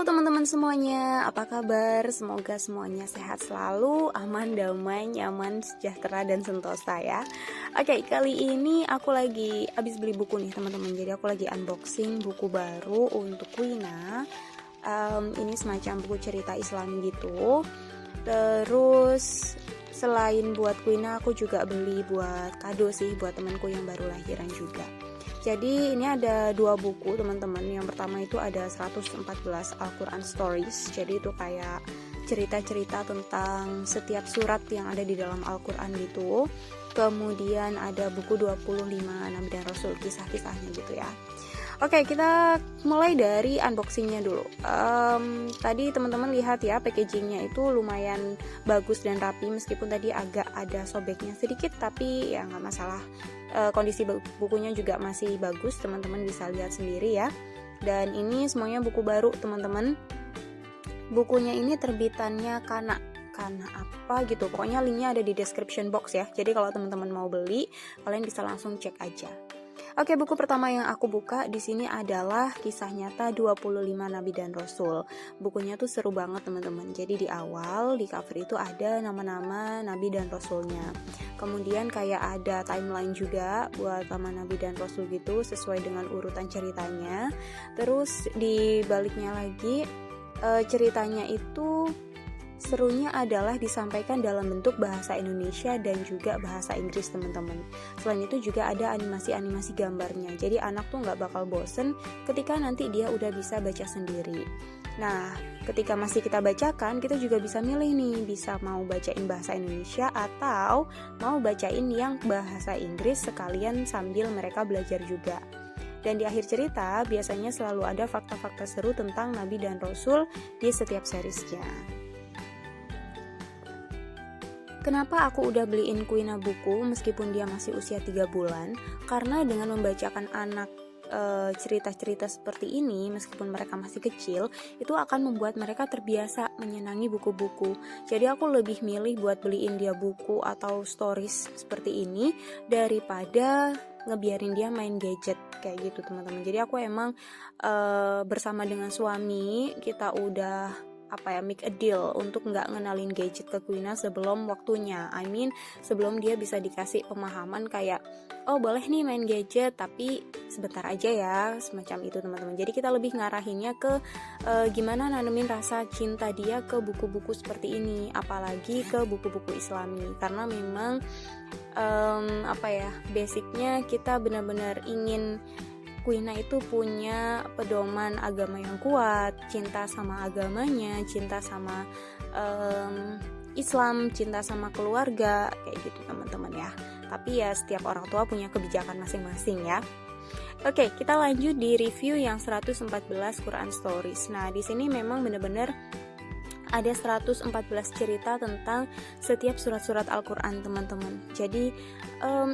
Halo teman-teman semuanya, apa kabar? Semoga semuanya sehat selalu, aman, damai, nyaman, sejahtera, dan sentosa ya. Oke, kali ini aku lagi habis beli buku nih teman-teman. Jadi aku lagi unboxing buku baru untuk Quina. Ini semacam buku cerita Islam gitu. Terus selain buat Quina, aku juga beli buat kado sih, buat temanku yang baru lahiran juga. Jadi ini ada dua buku teman-teman. Yang pertama itu ada 114 Al-Quran Stories. Jadi itu kayak cerita-cerita tentang setiap surat yang ada di dalam Al-Quran gitu. Kemudian ada buku 25 Nabi dan Rasul, kisah-kisahnya gitu ya. Oke, kita mulai dari unboxingnya dulu. Tadi teman-teman lihat ya, packagingnya itu lumayan bagus dan rapi, meskipun tadi agak ada sobeknya sedikit, tapi ya nggak masalah. Kondisi bukunya juga masih bagus, teman-teman bisa lihat sendiri ya. Dan ini semuanya buku baru teman-teman. Bukunya ini terbitannya Kana apa gitu, pokoknya linknya ada di description box ya. Jadi kalau teman-teman mau beli, kalian bisa langsung cek aja. Oke, buku pertama yang aku buka di sini adalah Kisah Nyata 25 Nabi dan Rasul. Bukunya tuh seru banget teman-teman. Jadi di awal di cover itu ada nama-nama Nabi dan Rasulnya. Kemudian kayak ada timeline juga buat nama Nabi dan Rasul gitu, sesuai dengan urutan ceritanya. Terus di baliknya lagi ceritanya itu serunya adalah disampaikan dalam bentuk bahasa Indonesia dan juga bahasa Inggris teman-teman. Selain itu juga ada animasi-animasi gambarnya. Jadi anak tuh nggak bakal bosen ketika nanti dia udah bisa baca sendiri. Nah, ketika masih kita bacakan, kita juga bisa milih nih, bisa mau bacain bahasa Indonesia atau mau bacain yang bahasa Inggris sekalian sambil mereka belajar juga. Dan di akhir cerita biasanya selalu ada fakta-fakta seru tentang Nabi dan Rasul di setiap seriesnya. Kenapa aku udah beliin Quina buku meskipun dia masih usia 3 bulan? Karena dengan membacakan anak cerita-cerita seperti ini, meskipun mereka masih kecil, itu akan membuat mereka terbiasa menyenangi buku-buku. Jadi aku lebih milih buat beliin dia buku atau stories seperti ini daripada ngebiarin dia main gadget kayak gitu teman-teman. Jadi aku emang bersama dengan suami kita udah make a deal untuk nggak ngenalin gadget ke Quina sebelum waktunya. Sebelum dia bisa dikasih pemahaman kayak, oh boleh nih main gadget tapi sebentar aja ya, semacam itu teman-teman. Jadi kita lebih ngarahinnya ke gimana nanemin rasa cinta dia ke buku-buku seperti ini, apalagi ke buku-buku Islami, karena memang basicnya kita benar-benar ingin Quina itu punya pedoman agama yang kuat, cinta sama agamanya, cinta sama Islam, cinta sama keluarga, kayak gitu teman-teman ya. Tapi ya setiap orang tua punya kebijakan masing-masing ya. Oke, kita lanjut di review yang 114 Quran Stories. Nah, di sini memang benar-benar ada 114 cerita tentang setiap surat-surat Al-Quran teman-teman. Jadi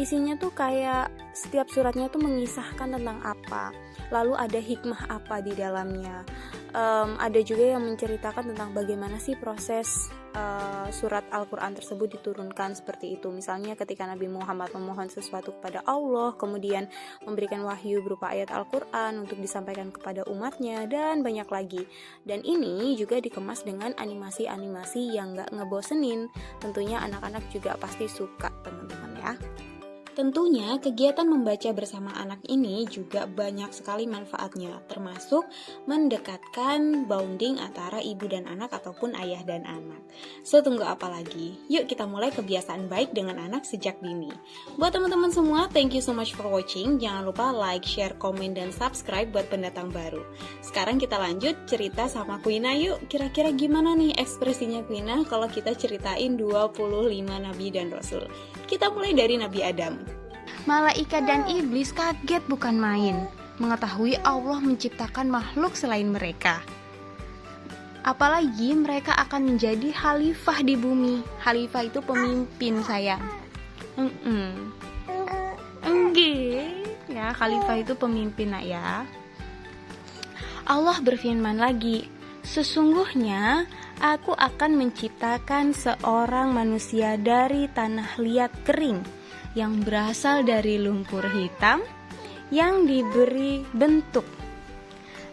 isinya tuh kayak setiap suratnya tuh mengisahkan tentang apa, lalu ada hikmah apa di dalamnya. Ada juga yang menceritakan tentang bagaimana sih proses surat Al-Quran tersebut diturunkan seperti itu. Misalnya ketika Nabi Muhammad memohon sesuatu kepada Allah, kemudian memberikan wahyu berupa ayat Al-Quran untuk disampaikan kepada umatnya, dan banyak lagi. Dan ini juga dikemas dengan animasi-animasi yang gak ngebosenin. Tentunya anak-anak juga pasti suka teman-teman ya. Tentunya kegiatan membaca bersama anak ini juga banyak sekali manfaatnya, termasuk mendekatkan bonding antara ibu dan anak ataupun ayah dan anak. So, tunggu apa lagi? Yuk kita mulai kebiasaan baik dengan anak sejak dini. Buat teman-teman semua, thank you so much for watching. Jangan lupa like, share, komen, dan subscribe buat pendatang baru. Sekarang kita lanjut cerita sama Quina yuk. Kira-kira gimana nih ekspresinya Quina kalau kita ceritain 25 Nabi dan Rasul? Kita mulai dari Nabi Adam. Malaikat dan iblis kaget bukan main mengetahui Allah menciptakan makhluk selain mereka. Apalagi mereka akan menjadi khalifah di bumi. Khalifah itu pemimpin sayang. Ya, khalifah itu pemimpin nak ya. Allah berfirman lagi, sesungguhnya aku akan menciptakan seorang manusia dari tanah liat kering yang berasal dari lumpur hitam yang diberi bentuk.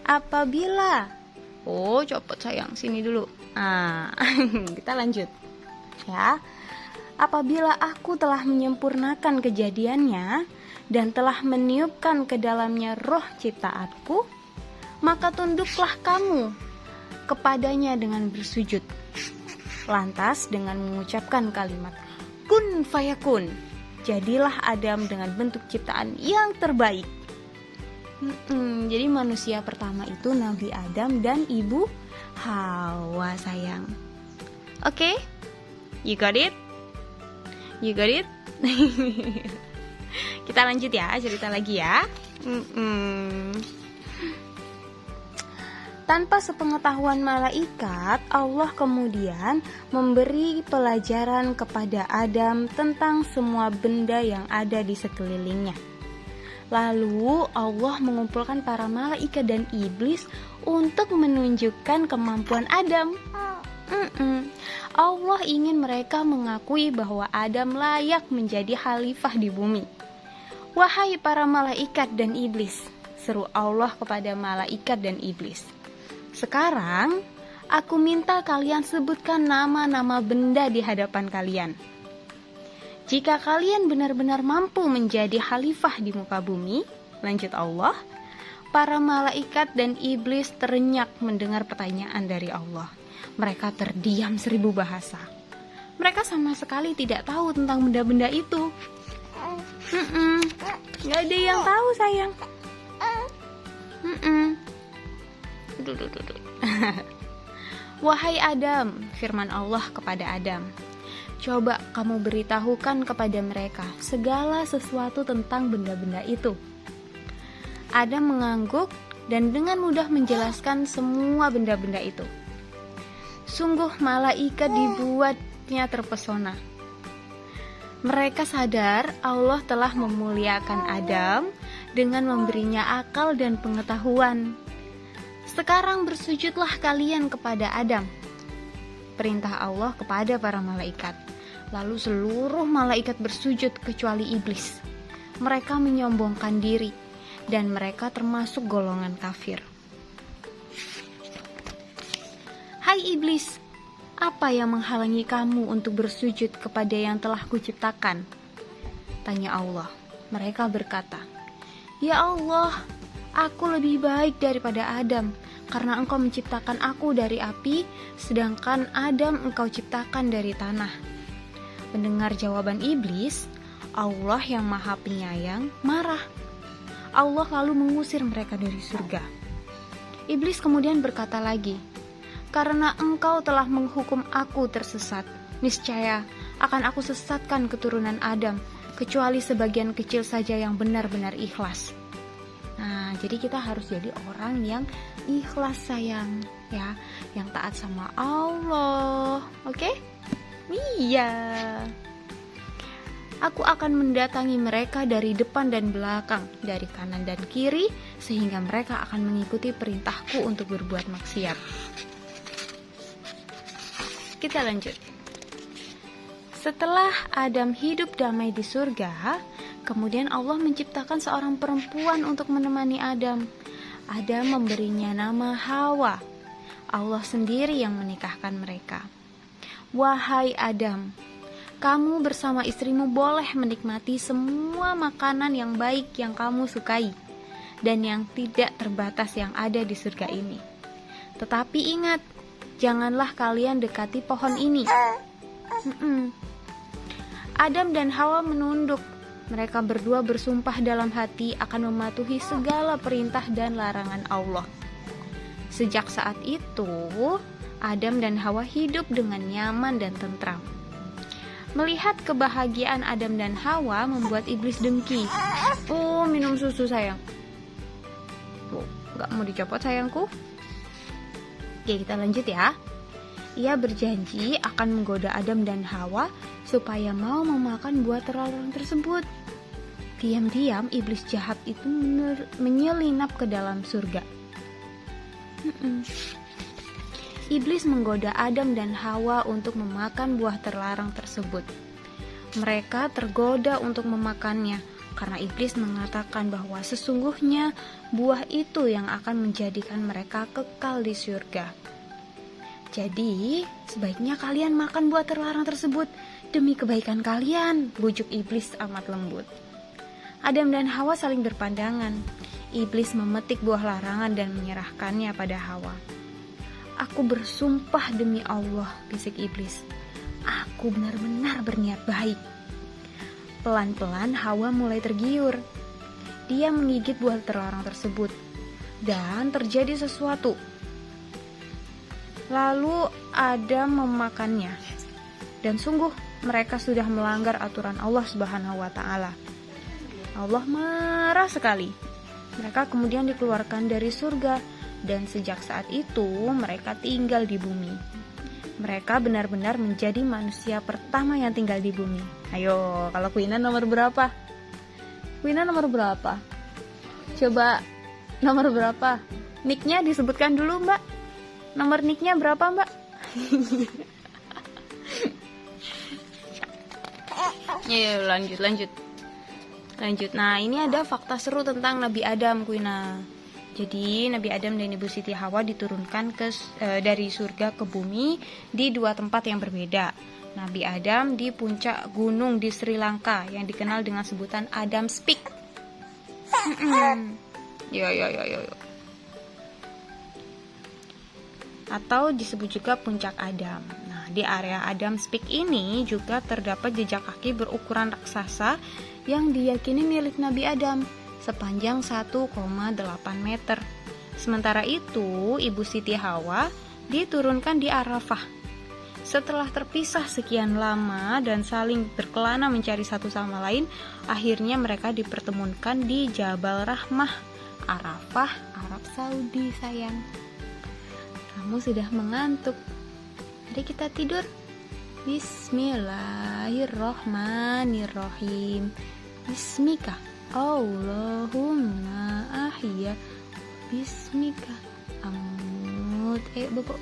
Apabila Oh, copot sayang, sini dulu. Nah, kita lanjut. Ya. Apabila aku telah menyempurnakan kejadiannya dan telah meniupkan ke dalamnya roh ciptaanku, maka tunduklah kamu kepadanya dengan bersujud. Lantas dengan mengucapkan kalimat kun fayakun, jadilah Adam dengan bentuk ciptaan yang terbaik. Jadi manusia pertama itu Nabi Adam dan Ibu Hawa sayang. Oke? You got it? You got it? Kita lanjut ya, cerita lagi ya. Tanpa sepengetahuan malaikat, Allah kemudian memberi pelajaran kepada Adam tentang semua benda yang ada di sekelilingnya. Lalu Allah mengumpulkan para malaikat dan iblis untuk menunjukkan kemampuan Adam. Allah ingin mereka mengakui bahwa Adam layak menjadi khalifah di bumi. Wahai para malaikat dan iblis, seru Allah kepada malaikat dan iblis. Sekarang, aku minta kalian sebutkan nama-nama benda di hadapan kalian. Jika kalian benar-benar mampu menjadi khalifah di muka bumi, lanjut Allah, para malaikat dan iblis terenyak mendengar pertanyaan dari Allah. Mereka terdiam 1000 bahasa. Mereka sama sekali tidak tahu tentang benda-benda itu. Gak ada yang tahu sayang. Duh. Wahai Adam, firman Allah kepada Adam, coba kamu beritahukan kepada mereka segala sesuatu tentang benda-benda itu. Adam mengangguk dan dengan mudah menjelaskan semua benda-benda itu. Sungguh malaikat dibuatnya terpesona. Mereka sadar Allah telah memuliakan Adam dengan memberinya akal dan pengetahuan. Sekarang bersujudlah kalian kepada Adam. Perintah Allah kepada para malaikat. Lalu seluruh malaikat bersujud kecuali iblis. Mereka menyombongkan diri dan mereka termasuk golongan kafir. Hai iblis, apa yang menghalangi kamu untuk bersujud kepada yang telah kuciptakan? Tanya Allah. Mereka berkata, Ya Allah, aku lebih baik daripada Adam, karena engkau menciptakan aku dari api, sedangkan Adam engkau ciptakan dari tanah. Mendengar jawaban iblis, Allah yang maha penyayang marah. Allah lalu mengusir mereka dari surga. Iblis kemudian berkata lagi, karena engkau telah menghukum aku tersesat, niscaya akan aku sesatkan keturunan Adam, kecuali sebagian kecil saja yang benar-benar ikhlas. Nah, jadi kita harus jadi orang yang ikhlas sayang, ya, yang taat sama Allah, oke? Iya. Aku akan mendatangi mereka dari depan dan belakang, dari kanan dan kiri, sehingga mereka akan mengikuti perintahku untuk berbuat maksiat. Kita lanjut. Setelah Adam hidup damai di surga, kemudian Allah menciptakan seorang perempuan untuk menemani Adam. Adam memberinya nama Hawa. Allah sendiri yang menikahkan mereka. Wahai Adam, kamu bersama istrimu boleh menikmati semua makanan yang baik yang kamu sukai dan yang tidak terbatas yang ada di surga ini. Tetapi ingat, janganlah kalian dekati pohon ini. Adam dan Hawa menunduk. Mereka berdua bersumpah dalam hati akan mematuhi segala perintah dan larangan Allah. Sejak saat itu, Adam dan Hawa hidup dengan nyaman dan tentram. Melihat kebahagiaan Adam dan Hawa membuat iblis dengki. Oh, minum susu sayang. Tuh, gak mau dicopot sayangku. Oke, kita lanjut ya. Ia berjanji akan menggoda Adam dan Hawa supaya mau memakan buah terlarang tersebut. Diam-diam iblis jahat itu menyelinap ke dalam surga. Iblis menggoda Adam dan Hawa untuk memakan buah terlarang tersebut. Mereka tergoda untuk memakannya, karena iblis mengatakan bahwa sesungguhnya buah itu yang akan menjadikan mereka kekal di surga. Jadi, sebaiknya kalian makan buah terlarang tersebut demi kebaikan kalian, bujuk iblis amat lembut. Adam dan Hawa saling berpandangan. Iblis memetik buah larangan dan menyerahkannya pada Hawa. Aku bersumpah demi Allah, bisik iblis. Aku benar-benar berniat baik. Pelan-pelan Hawa mulai tergiur. Dia menggigit buah terlarang tersebut. Dan terjadi sesuatu. Lalu Adam memakannya. Dan sungguh mereka sudah melanggar aturan Allah Subhanahu wa Ta'ala. Allah marah sekali. Mereka kemudian dikeluarkan dari surga. Dan sejak saat itu mereka tinggal di bumi. Mereka benar-benar menjadi manusia pertama yang tinggal di bumi. Ayo, kalau Quina nomor berapa? Quina nomor berapa? Coba nomor berapa? Nicknya disebutkan dulu, Mbak. Nomor nicknya berapa, Mbak? Ya, lanjut. Nah, ini ada fakta seru tentang Nabi Adam, Quina. Jadi Nabi Adam dan Ibu Siti Hawa diturunkan dari surga ke bumi di dua tempat yang berbeda. Nabi Adam di puncak gunung di Sri Lanka yang dikenal dengan sebutan Adam's Peak. Yo. Atau disebut juga puncak Adam. Nah, di area Adam's Peak ini juga terdapat jejak kaki berukuran raksasa yang diyakini milik Nabi Adam, sepanjang 1,8 meter. Sementara itu, Ibu Siti Hawa diturunkan di Arafah. Setelah terpisah sekian lama dan saling berkelana mencari satu sama lain, akhirnya mereka dipertemukan di Jabal Rahmah, Arafah, Arab Saudi, sayang. Kamu sudah mengantuk. Mari kita tidur. Bismillahirrohmanirrohim. Bismika Allahumma ahya bismika amut. Bobo.